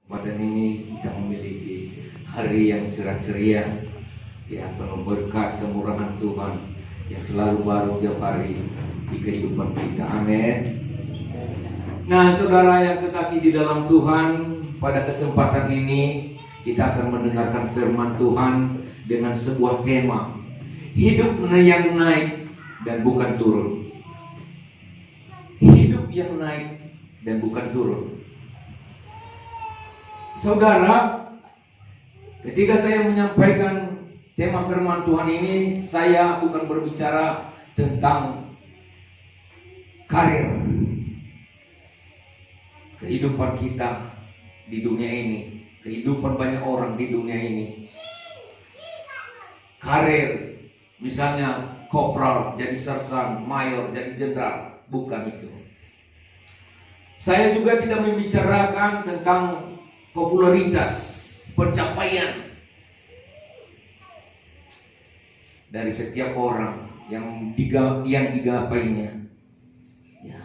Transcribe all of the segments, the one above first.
Pada ini kita memiliki hari yang cerah ceria, ya, penuh berkat kemurahan Tuhan yang selalu baru tiap hari di kehidupan kita. Amin. Nah, saudara yang kekasih di dalam Tuhan, pada kesempatan ini kita akan mendengarkan firman Tuhan dengan sebuah tema, hidup yang naik dan bukan turun. Hidup yang naik dan bukan turun. Saudara, ketika saya menyampaikan tema firman Tuhan ini, saya bukan berbicara tentang karir, kehidupan kita di dunia ini, kehidupan banyak orang di dunia ini. Karir, misalnya kopral jadi sersan, mayor jadi jenderal, bukan itu. Saya juga tidak membicarakan tentang popularitas, pencapaian dari setiap orang yang digapainya. Ya.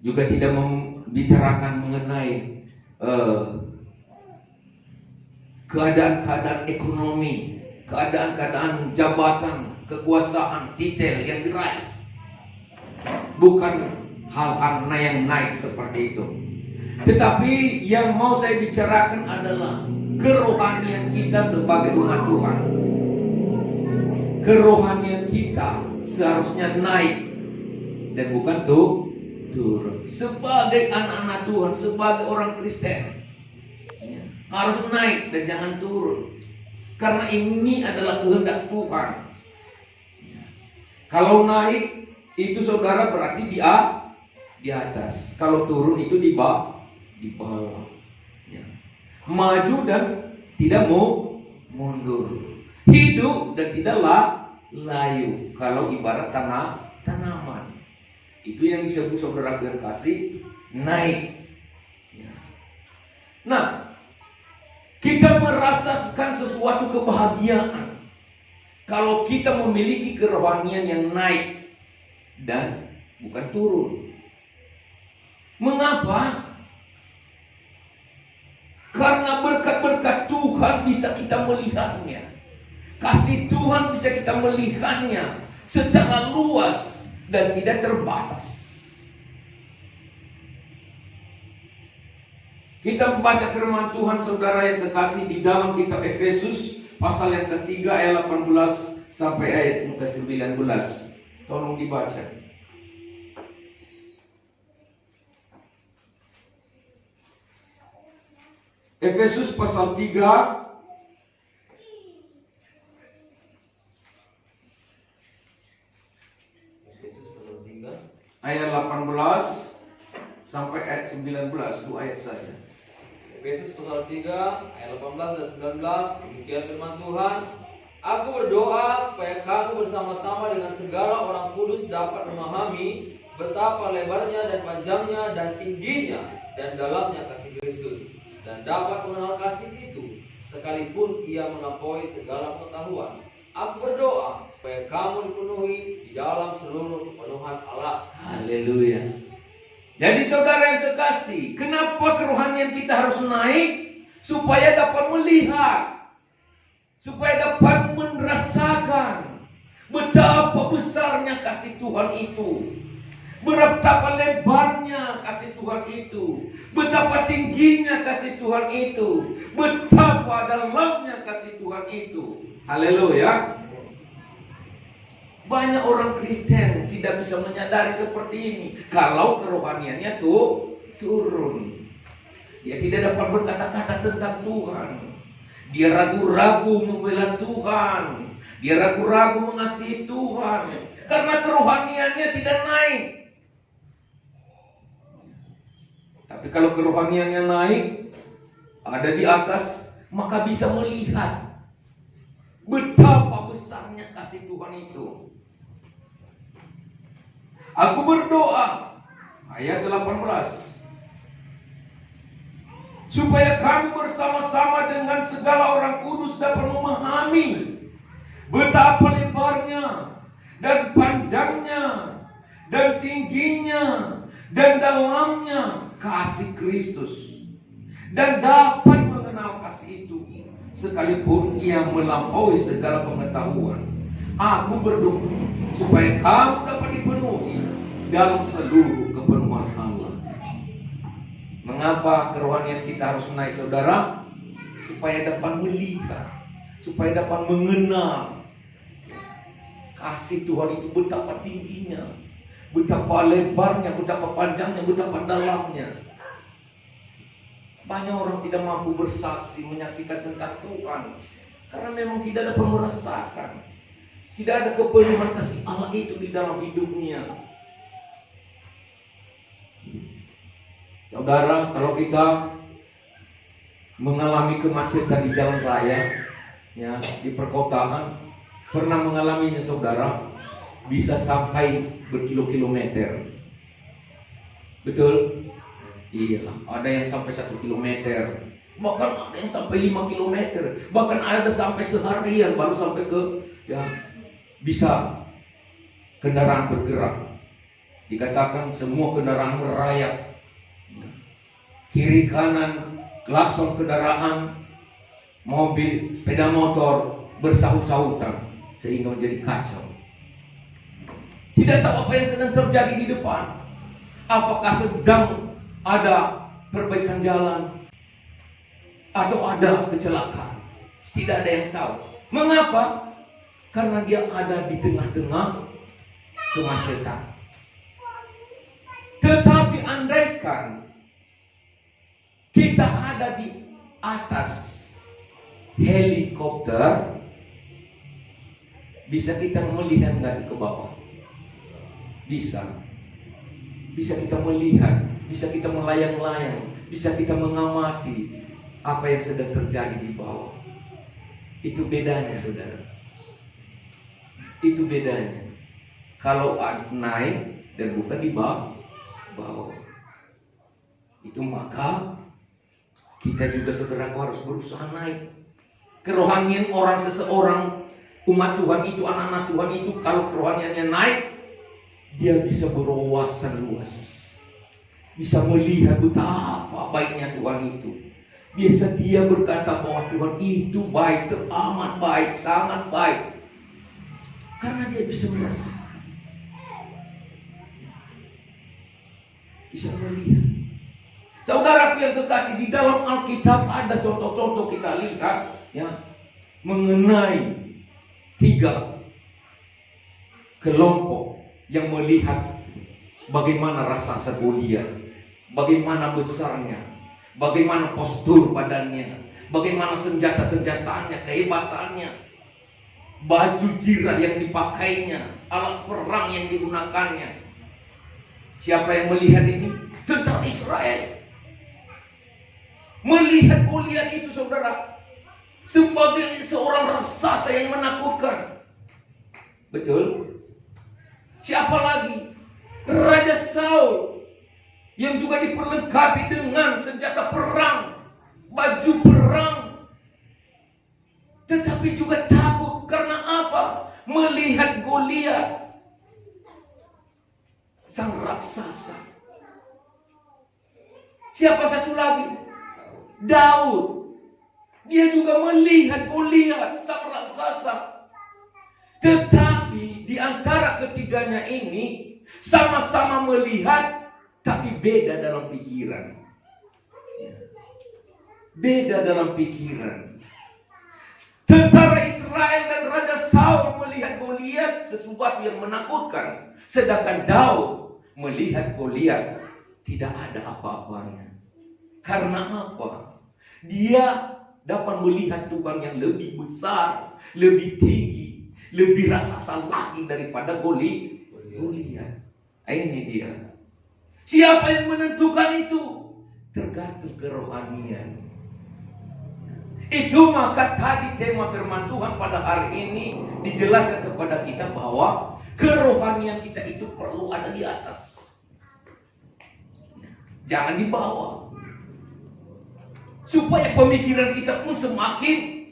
Juga tidak membicarakan mengenai keadaan-keadaan ekonomi, keadaan-keadaan jabatan, kekuasaan, titel yang diraih. Bukan hal-hal yang naik seperti itu. Tetapi yang mau saya bicarakan adalah kerohanian kita sebagai umat Tuhan. Kerohanian kita seharusnya naik dan bukan turun. Sebagai anak-anak Tuhan, sebagai orang Kristen, harus naik dan jangan turun. Karena ini adalah kehendak Tuhan. Kalau naik itu saudara berarti di atas. Kalau turun itu di bawah. Ya. Maju dan tidak mau mundur. Hidup dan tidak layu. Kalau ibarat tanaman. Itu yang disebut saudara kasih naik. Ya. Nah, kita merasakan sesuatu kebahagiaan kalau kita memiliki kerohanian yang naik dan bukan turun. Mengapa? Karena berkat-berkat Tuhan bisa kita melihatnya. Kasih Tuhan bisa kita melihatnya secara luas dan tidak terbatas. Kita membaca firman Tuhan saudara yang kekasih di dalam kitab Efesus pasal yang ketiga ayat 18 sampai ayat ke-19. Tolong dibaca. Efesus pasal 3 ayat 18 sampai ayat 19, 2 ayat saja. Efesus pasal 3 ayat 18 dan 19. Demikian firman Tuhan. Aku berdoa supaya kamu bersama-sama dengan segala orang kudus dapat memahami betapa lebarnya dan panjangnya dan tingginya dan dalamnya kasih Kristus, dan dapat mengenal kasih itu sekalipun ia melampaui segala pengetahuan. Aku berdoa supaya kamu dipenuhi di dalam seluruh kepenuhan Allah. Haleluya. Jadi saudara yang kekasih, kenapa kerohanian kita harus naik? Supaya dapat melihat, supaya dapat merasakan betapa besarnya kasih Tuhan itu, betapa lebarnya kasih Tuhan itu, betapa tingginya kasih Tuhan itu, betapa dalamnya kasih Tuhan itu. Haleluya. Banyak orang Kristen tidak bisa menyadari seperti ini kalau kerohaniannya turun. Dia tidak dapat berkata-kata tentang Tuhan. Dia ragu-ragu membela Tuhan. Dia ragu-ragu mengasihi Tuhan karena kerohaniannya tidak naik. Tapi kalau kerohaniannya naik, ada di atas, maka bisa melihat betapa besarnya kasih Tuhan itu. Aku berdoa, ayat 18, supaya kami bersama-sama dengan segala orang kudus dapat memahami betapa lebarnya dan panjangnya dan tingginya dan dalamnya kasih Kristus, dan dapat mengenal kasih itu sekalipun ia melampaui segala pengetahuan. Aku berdoa supaya kamu dapat dipenuhi dalam seluruh kepenuhan Allah. Mengapa kerohanian kita harus naik, saudara? Supaya dapat melihat, supaya dapat mengenal kasih Tuhan itu betapa tingginya, betapa lebarnya, betapa panjangnya, betapa dalamnya. Banyak orang tidak mampu bersaksi, menyaksikan tentang Tuhan karena memang tidak dapat merasakan, tidak ada kepenuhan kasih Allah itu di dalam hidupnya. Saudara, kalau kita mengalami kemacetan di jalan raya, ya, di perkotaan, pernah mengalaminya saudara, bisa sampai berkilo-kilometer. Betul? Iya, ada yang sampai 1 kilometer, bahkan ada yang sampai 5 kilometer, bahkan ada sampai seharian baru sampai ke, ya, bisa kendaraan bergerak. Dikatakan semua kendaraan merayap, kiri kanan, klakson kendaraan, mobil, sepeda motor bersahut-sahutan sehingga menjadi kacau. Tidak tahu apa yang sedang terjadi di depan. Apakah sedang ada perbaikan jalan atau ada kecelakaan? Tidak ada yang tahu. Mengapa? Karena dia ada di tengah-tengah kemacetan. Tetapi andaikan kita ada di atas helikopter, bisa kita melihat nggak ke bawah? Bisa kita melihat, bisa kita melayang-layang, bisa kita mengamati apa yang sedang terjadi di bawah. Itu bedanya, saudara. Itu bedanya. Kalau naik dan bukan di bawah, itu maka kita juga, saudara, harus berusaha naik. Kerohanian orang seseorang, umat Tuhan itu, anak-anak Tuhan itu, kalau kerohaniannya naik, dia bisa berwawasan luas, bisa melihat betapa baiknya Tuhan itu. Biasa dia berkata bahwa Tuhan itu baik, teramat baik, sangat baik, karena dia bisa merasakan, bisa melihat. Saudaraku yang kekasih, di dalam Alkitab ada contoh-contoh kita lihat, ya, mengenai 3 kelompok yang melihat bagaimana raksasa Goliat, bagaimana besarnya, bagaimana postur badannya, bagaimana senjata-senjatanya, kehebatannya, baju jirah yang dipakainya, alat perang yang digunakannya. Siapa yang melihat ini? Tentara Israel. Melihat Goliat itu, saudara, sebagai seorang raksasa yang menakutkan. Betul? Siapa lagi? Raja Saul yang juga diperlengkapi dengan senjata perang, baju perang, tetapi juga takut. Karena apa? Melihat Goliat, sang raksasa. Siapa satu lagi? Daud. Dia juga melihat Goliat, sang raksasa. Tetapi di antara ketiganya ini sama-sama melihat, tapi beda dalam pikiran. Beda dalam pikiran. Tentara Israel dan Raja Saul melihat Goliat sesuatu yang menakutkan, sedangkan Daud melihat Goliat tidak ada apa-apanya. Karena apa? Dia dapat melihat Tuhan yang lebih besar, lebih tinggi, lebih raksasa lagi daripada Goliat. Ini dia. Siapa yang menentukan itu? Tergantung kerohanian. Itu maka tadi tema firman Tuhan pada hari ini dijelaskan kepada kita bahwa kerohanian kita itu perlu ada di atas, jangan di bawah. Supaya pemikiran kita pun semakin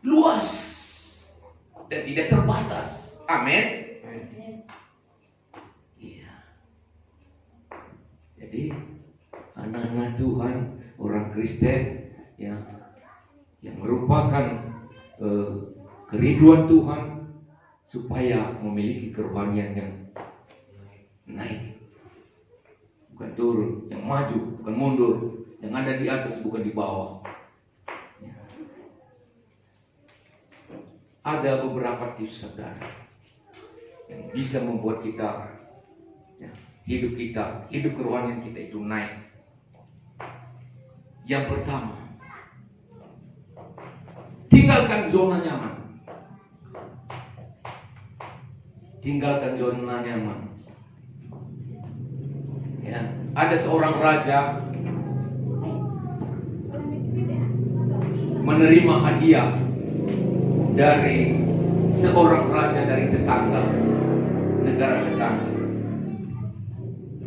luas dan tidak terbatas. Amin. Iya. Jadi anak-anak Tuhan, orang Kristen ya, yang merupakan kerinduan Tuhan supaya memiliki kerohanian yang naik, bukan turun, yang maju bukan mundur, yang ada di atas bukan di bawah. Ya. Ada beberapa tips saudara yang bisa membuat kita ya, hidup kerohanian kita itu naik. Yang pertama, tinggalkan zona nyaman. Tinggalkan zona nyaman. Ya, ada seorang raja menerima hadiah dari seorang raja dari negara tetangga.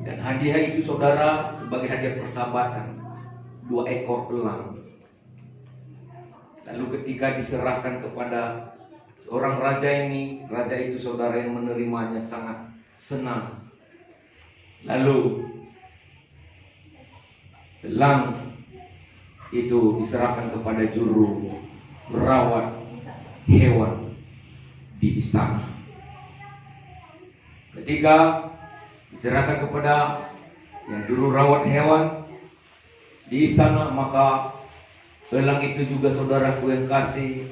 Dan hadiah itu saudara sebagai hadiah persahabatan, 2 ekor elang. Lalu ketika diserahkan kepada seorang raja itu saudara yang menerimanya sangat senang. Lalu elang itu diserahkan kepada juru rawat hewan di istana. Ketika diserahkan kepada yang juru rawat hewan di istana, maka elang itu juga saudaraku yang kasih,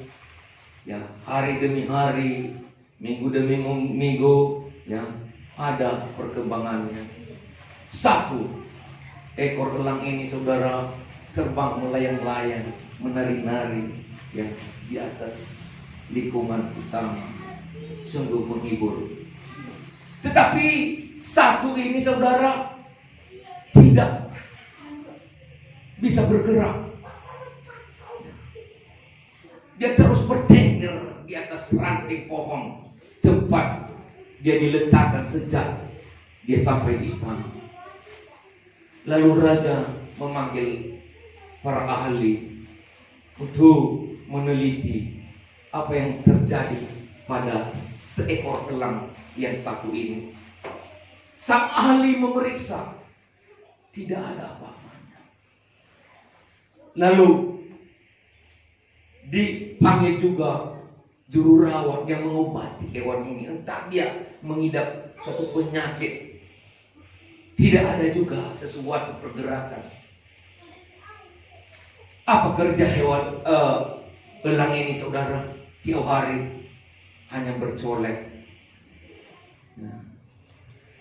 ya, hari demi hari, minggu demi minggu, ya, ada perkembangannya. 1 ekor elang ini saudara terbang melayang-layang, menari-nari, ya, di atas lingkungan istana, sungguh menghibur. Tetapi 1 ini saudara tidak bisa bergerak. Dia terus bertengger di atas ranting pohon tempat dia diletakkan sejak dia sampai di istana. Lalu raja memanggil para ahli untuk meneliti apa yang terjadi pada seekor elang yang 1 ini. Sang ahli memeriksa, tidak ada apa-apanya. Lalu dipanggil juga juru rawat yang mengobati hewan ini. Entah dia mengidap suatu penyakit, tidak ada juga sesuatu pergerakan. Apa kerja elang ini saudara? Tiap hari hanya bercolek,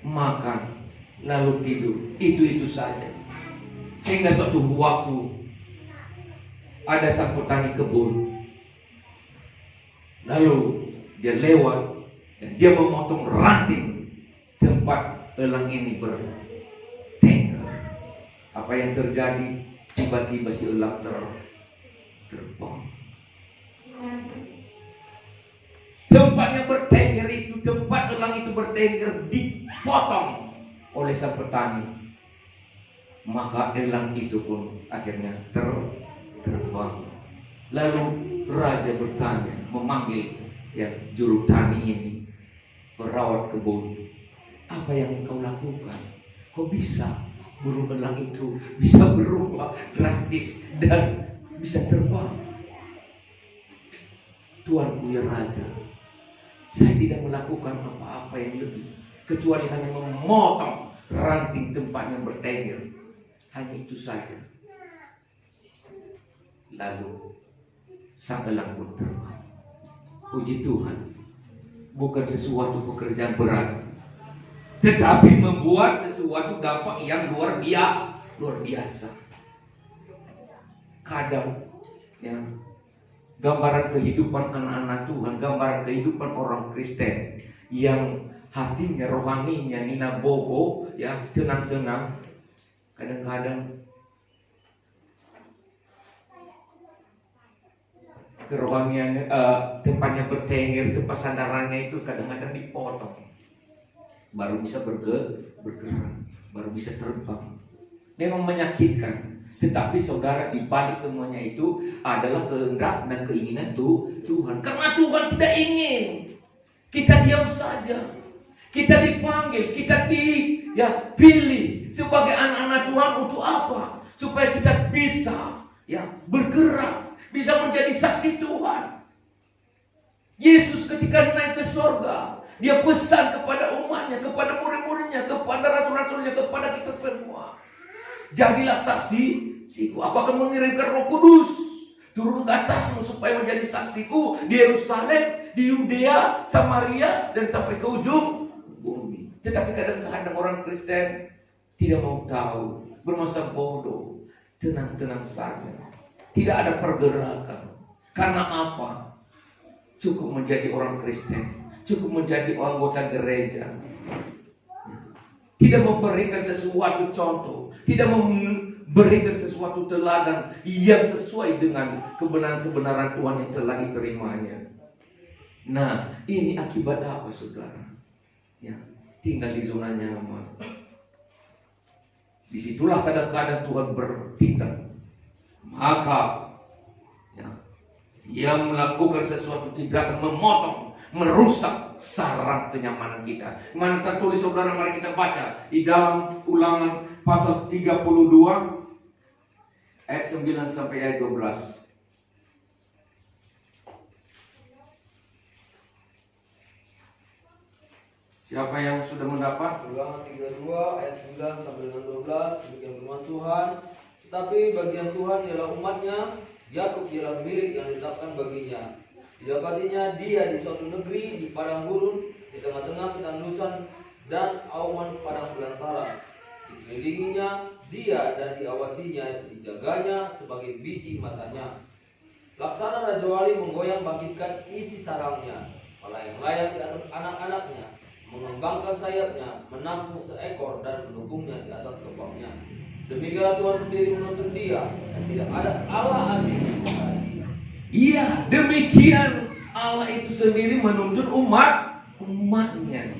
makan, lalu tidur, itu saja. Sehingga suatu waktu ada sang petani kebun, lalu dia lewat dan dia memotong ranting tempat elang ini bertengger. Apa yang terjadi? Tiba-tiba si elang terbang. Tempatnya bertengger itu, tempat elang itu bertengger, dipotong oleh sang petani. Maka elang itu pun akhirnya terbang. Lalu raja bertanya, memanggil ya juru tani ini, perawat kebun, apa yang kau lakukan? Kau bisa burung elang itu bisa berubah drastis dan bisa terbang? Tuanku ya raja, saya tidak melakukan apa-apa yang lebih kecuali hanya memotong ranting tempatnya bertengger. Hanya itu saja. Lalu sang elang pun terbang. Puji Tuhan, bukan sesuatu pekerjaan berat, tetapi membuat sesuatu dampak yang luar biasa. Kadang ya, gambaran kehidupan anak-anak Tuhan, gambaran kehidupan orang Kristen yang hatinya, rohaninya nina bobo, ya, tenang-tenang, kadang-kadang kerohaniannya, tempatnya bertengger, tempat sandarannya itu kadang-kadang dipotong, baru bisa bergerak, baru bisa terbang. Memang menyakitkan, tetapi saudara, di balik semuanya itu adalah kehendak dan keinginan Tuhan. Karena Tuhan tidak ingin kita diam saja. Kita dipanggil, kita dipilih sebagai anak-anak Tuhan untuk apa? Supaya kita bisa bergerak, bisa menjadi saksi Tuhan. Yesus ketika naik ke sorga, dia pesan kepada umatnya, kepada murid-muridnya, kepada rasul-rasulnya, kepada kita semua. Jadilah saksiku. Aku akan mengirimkan Roh Kudus turun ke atasmu supaya menjadi saksiku di Yerusalem, di Yudea, Samaria, dan sampai ke ujung bumi. Tetapi kadang-kadang orang Kristen tidak mau tahu, bermasa bodoh, tenang-tenang saja. Tidak ada pergerakan. Karena apa? Cukup menjadi orang Kristen, cukup menjadi anggota gereja. Tidak memberikan sesuatu contoh, tidak memberikan sesuatu teladan yang sesuai dengan kebenaran-kebenaran Tuhan yang telah diterimanya. Nah, ini akibat apa, saudara? Tinggal di zona nyaman. Disitulah kadang-kadang Tuhan bertindak. Maka yang melakukan sesuatu tindakan memotong, merusak sarang kenyamanan kita. Mana tertulis, saudara, mari kita baca di dalam Ulangan pasal 32 ayat 9 sampai ayat 12. Siapa yang sudah mendapat? Ulangan 32 ayat 9 sampai dengan 12. Demikian firman Tuhan. Tetapi bagian Tuhan ialah umatnya, Yakub ialah milik yang ditetapkan baginya. Didapatinya dia di suatu negeri, di padang gurun, di tengah-tengah ketandusan dan auman padang belantara. Dikelilinginya dia dan diawasinya, dijaganya sebagai biji matanya. Laksana Raja Wali menggoyang bangkitkan isi sarangnya, melayang-layang di atas anak-anaknya, mengembangkan sayapnya, menampung seekor dan mendukungnya di atas kepalanya. Demikianlah Tuhan sendiri menuntun dia, dan tidak ada Allah asing kepada dia. Iya, demikian Allah itu sendiri menuntun umatnya.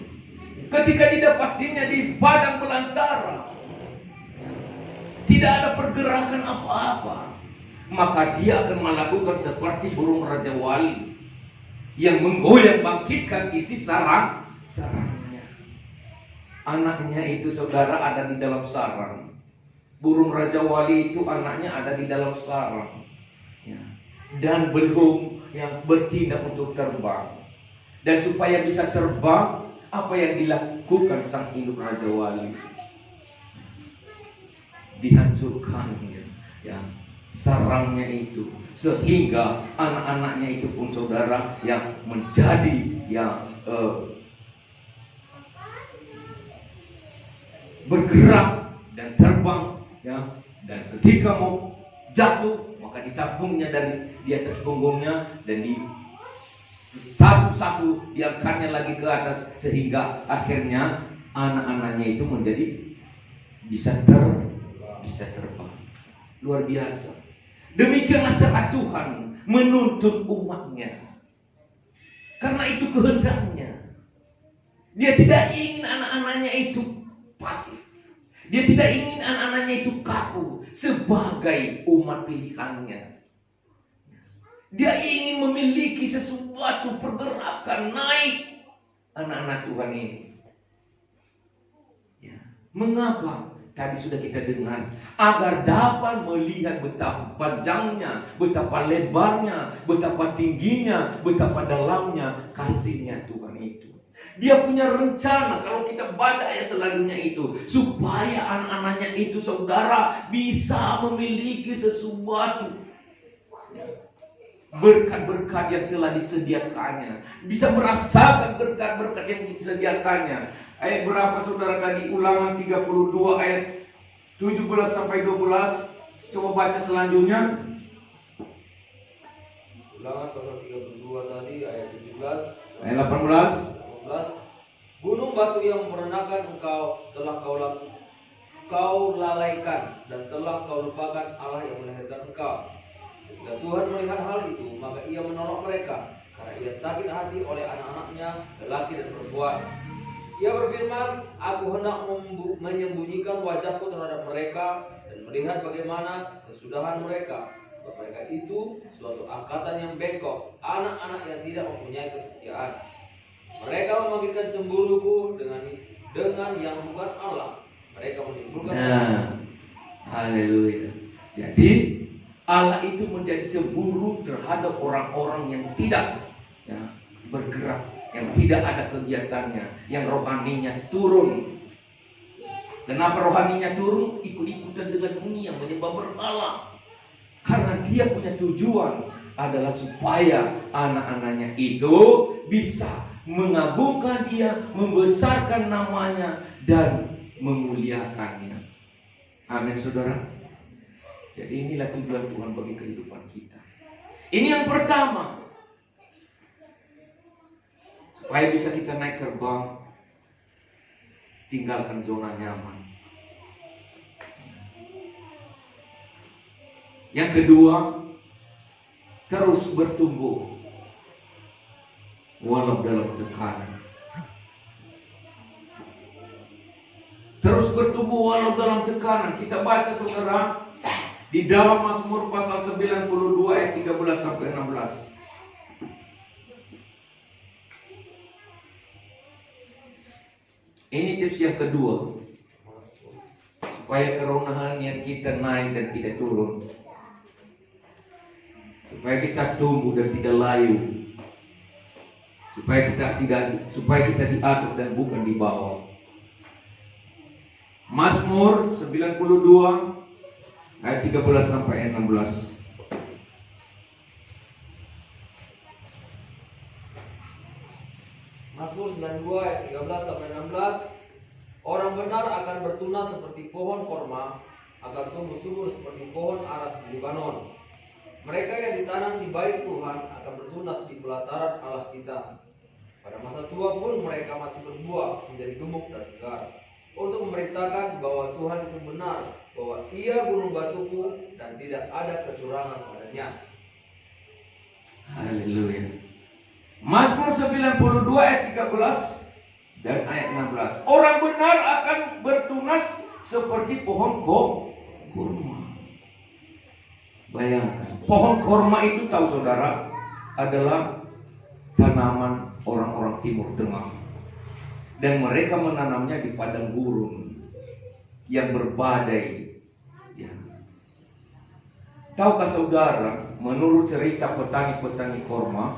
Ketika didapatinya di padang belantara, tidak ada pergerakan apa-apa, maka dia akan melakukan seperti burung Raja Wali yang menggoyang bangkitkan isi sarangnya. Anaknya itu, saudara, ada di dalam sarang. Burung Raja Wali itu anaknya ada di dalam sarang, dan belum bertindak untuk terbang. Dan supaya bisa terbang, apa yang dilakukan sang induk Raja Wali? Dihancurkan sarangnya itu, sehingga anak-anaknya itu pun, saudara, yang menjadi bergerak dan terbang. Dan ketika mau jatuh, maka ditampungnya dari di atas punggungnya, dan di satu-satu diangkatnya lagi ke atas, sehingga akhirnya anak-anaknya itu menjadi bisa terbang. Luar biasa. Demikianlah cara Tuhan menuntun umatnya, karena itu kehendaknya. Dia tidak ingin anak-anaknya itu pasif. Dia tidak ingin anak-anaknya itu kaku sebagai umat pilihannya. Dia ingin memiliki sesuatu pergerakan naik anak-anak Tuhan ini. Mengapa? Tadi sudah kita dengar, agar dapat melihat betapa panjangnya, betapa lebarnya, betapa tingginya, betapa dalamnya kasihnya Tuhan itu. Dia punya rencana, kalau kita baca ayat selanjutnya itu, supaya anak-anaknya itu, saudara, bisa memiliki sesuatu berkat-berkat yang telah disediakannya, bisa merasakan berkat-berkat yang disediakannya. Ayat berapa, saudara, tadi? Ulangan 32 ayat 17 sampai 12. Coba baca selanjutnya. Ulangan pasal 32 tadi ayat 17 ayat 18. Gunung batu yang merenakan engkau telah kau lalaikan, dan telah kau lupakan Allah yang melahirkan engkau. Ketika Tuhan melihat hal itu, maka ia menolong mereka, karena ia sakit hati oleh anak-anaknya, lelaki dan perempuan. Ia berfirman, aku hendak menyembunyikan wajahku terhadap mereka, dan melihat bagaimana kesudahan mereka. Sebab mereka itu suatu angkatan yang bengkok, anak-anak yang tidak mempunyai kesetiaan. Mereka membangkitkan cemburuku dengan yang bukan Allah. Mereka menimbulkan Nah, haleluya. Jadi Allah itu menjadi cemburu terhadap orang-orang yang tidak bergerak, yang tidak ada kegiatannya, yang rohaninya turun. Kenapa rohaninya turun? Ikut-ikutan dengan dunia, menyembah berhala. Karena dia punya tujuan adalah supaya anak-anaknya itu bisa mengagungkan dia, membesarkan namanya, dan memuliakannya. Amin, saudara. Jadi inilah tujuan Tuhan bagi kehidupan kita. Ini yang pertama, supaya bisa kita naik terbang, tinggalkan zona nyaman. Yang kedua, terus bertumbuh walau dalam tekanan. Terus bertumbuh walau dalam tekanan. Kita baca saudara di dalam Mazmur pasal 92 ayat 13 sampai 16. Ini tips yang kedua, supaya kerohanian kita naik dan tidak turun, supaya kita tumbuh dan tidak layu, supaya kita di atas dan bukan di bawah. Mazmur 92 ayat 13 sampai 16. Mazmur 92 ayat 13 sampai 16. Orang benar akan bertunas seperti pohon korma, akan tumbuh subur seperti pohon aras di Libanon. Mereka yang ditanam di bait Tuhan akan bertunas di pelataran Allah kita. Pada masa tua pun mereka masih berbuah menjadi gemuk dan segar, untuk memberitakan bahwa Tuhan itu benar, bahwa Ia gunung batuku dan tidak ada kecurangan padanya. Haleluya. Mazmur 92 ayat 13 dan ayat 16. Orang benar akan bertunas seperti pohon kurma. Bayangkan, pohon kurma itu tahu saudara adalah tanaman orang-orang Timur Tengah. Dan mereka menanamnya di padang gurun yang berbadai. Ya. Tahukah saudara, menurut cerita petani-petani kurma,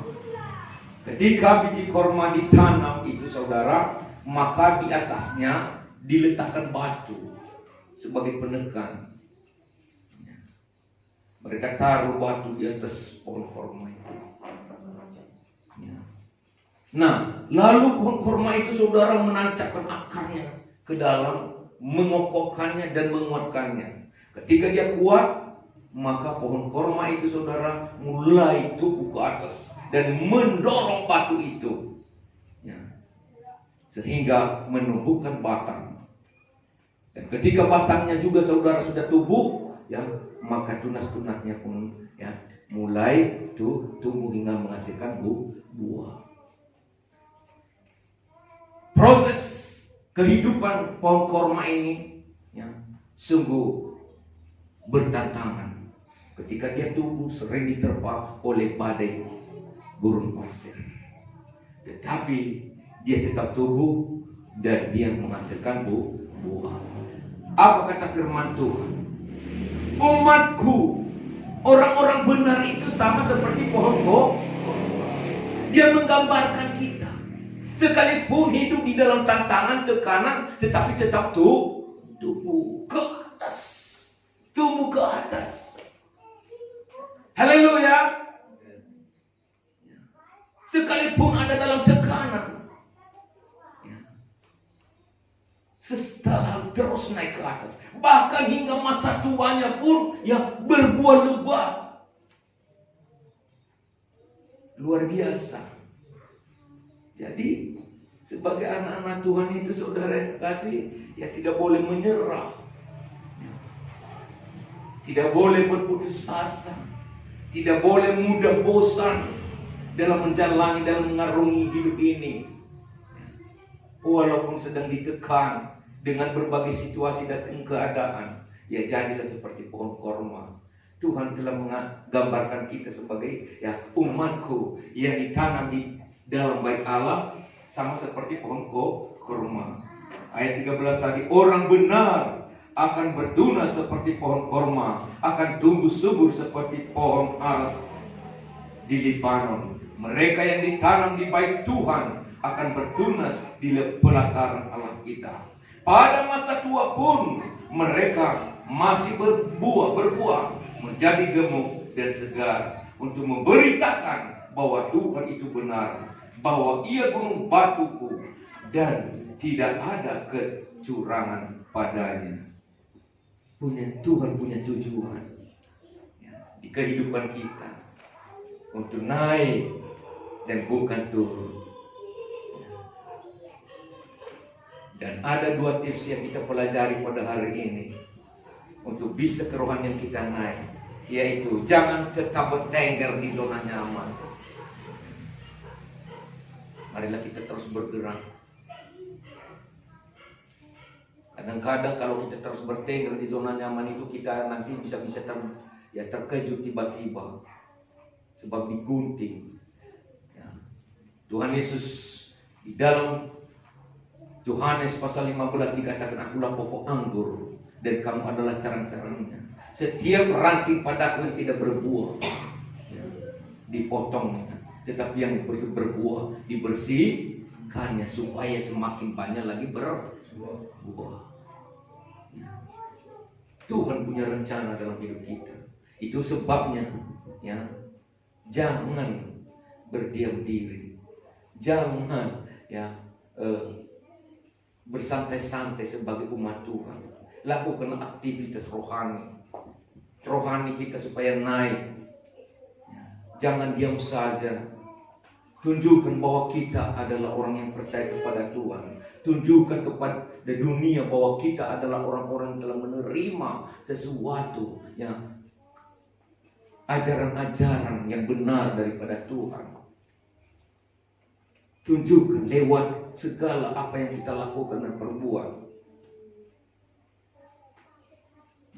ketika biji kurma ditanam itu saudara, maka di atasnya diletakkan batu sebagai penekan. Mereka taruh batu di atas pohon kurma itu. Nah, lalu pohon kurma itu saudara menancapkan akarnya ke dalam, mengokohkannya dan menguatkannya. Ketika dia kuat, maka pohon kurma itu saudara mulai tumbuh ke atas dan mendorong batu itu, sehingga menumbuhkan batang. Dan ketika batangnya juga saudara sudah tumbuh, maka tunas-tunasnya pun mulai tumbuh hingga menghasilkan buah. Proses kehidupan pohon kurma ini sungguh bertantangan. Ketika dia tumbuh sering diterpa oleh badai gurun pasir, tetapi dia tetap tumbuh dan dia menghasilkan buah. Apa kata firman Tuhan? Umatku, orang-orang benar itu sama seperti pohon kurma. Dia menggambarkan kita. Sekalipun hidup di dalam tantangan, tekanan, tetapi tetap tumbuh ke atas. Tumbuh ke atas. Haleluya. Sekalipun ada dalam tekanan, setelah terus naik ke atas. Bahkan hingga masa tuanya pun berbuah lebat. Luar biasa. Jadi sebagai anak-anak Tuhan itu saudara yang kasih, tidak boleh menyerah, tidak boleh berputus asa, tidak boleh mudah bosan dalam menjalani, dalam mengarungi hidup ini. Walaupun sedang ditekan dengan berbagai situasi dan keadaan, jadilah seperti pohon kurma. Tuhan telah menggambarkan kita sebagai umatku yang ditanam di dalam bait Allah, sama seperti pohon kurma. Ayat 13 tadi, orang benar akan bertunas seperti pohon korma, akan tumbuh subur seperti pohon aras di Libanon. Mereka yang ditanam di bait Tuhan akan bertunas di pelataran Allah kita. Pada masa tua pun mereka masih berbuah, menjadi gemuk dan segar, untuk memberitakan bahwa Tuhan itu benar, bahwa Ia gunung batuku dan tidak ada kecurangan padanya. Tuhan punya tujuan di kehidupan kita, untuk naik dan bukan turun. Dan ada 2 tips yang kita pelajari pada hari ini untuk bisa kerohanian kita naik, yaitu jangan tetap bertengger di zona nyaman. Marilah kita terus bergerak. Kadang-kadang kalau kita terus bertengger di zona nyaman itu, kita nanti bisa terkejut tiba-tiba sebab digunting. Ya. Tuhan Yesus di dalam Yohanes pasal 15 dikatakan, akulah pokok anggur dan kamu adalah carang-carangnya. Setiap ranting padaku yang tidak berbuah, ya, dipotongnya, tetapi yang berbuah dibersihkannya supaya semakin banyak lagi berbuah. Tuhan punya rencana dalam hidup kita. Itu sebabnya, ya, jangan berdiam diri, jangan bersantai-santai sebagai umat Tuhan. Lakukan aktivitas rohani kita supaya naik. Jangan diam saja. Tunjukkan bahwa kita adalah orang yang percaya kepada Tuhan. Tunjukkan kepada dunia bahwa kita adalah orang-orang yang telah menerima sesuatu, ajaran-ajaran yang benar daripada Tuhan. Tunjukkan lewat segala apa yang kita lakukan dan perbuat.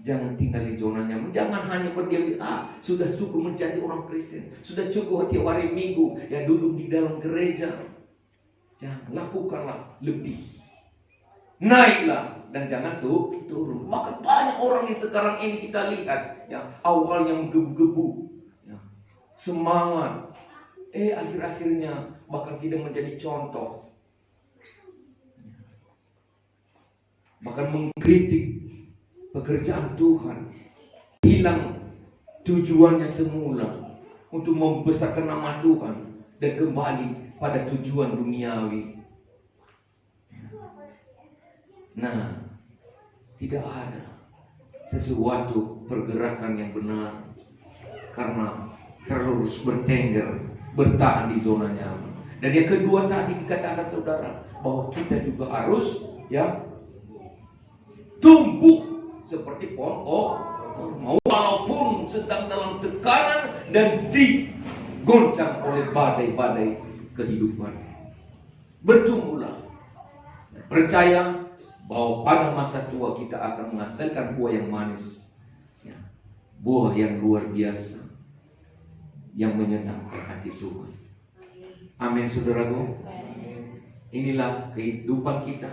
Jangan tinggal di zona nyaman. Jangan hanya berdiam di sudah cukup menjadi orang Kristen, sudah cukup tiap hari Minggu duduk di dalam gereja. Jangan, lakukanlah lebih. Naiklah dan jangan turun. Maka banyak orang yang sekarang ini kita lihat, awalnya menggebu-gebu, semangat, akhir-akhirnya bahkan tidak menjadi contoh, bahkan mengkritik pekerjaan Tuhan, hilang tujuannya semula untuk membesarkan nama Tuhan dan kembali pada tujuan duniawi. Nah, tidak ada sesuatu pergerakan yang benar karena terus bertengger, bertahan di zona nyaman. Dan yang kedua tadi dikatakan saudara, bahwa kita juga harus tumbuh seperti pohon walaupun sedang dalam tekanan dan digoncang oleh badai-badai kehidupan. Bertumbuhlah, percaya bahwa pada masa tua kita akan menghasilkan buah yang manis, buah yang luar biasa, yang menyenangkan hati Tuhan. Amin, saudaraku. Inilah kehidupan kita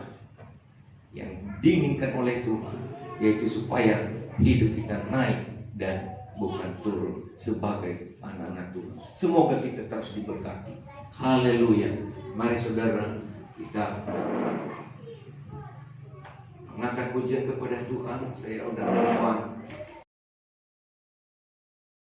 yang diinginkan oleh Tuhan, yaitu supaya hidup kita naik dan bukan turun sebagai anak-anak Tuhan. Semoga kita terus diberkati. Haleluya. Mari saudara, kita mengangkat pujian kepada Tuhan. Saya udah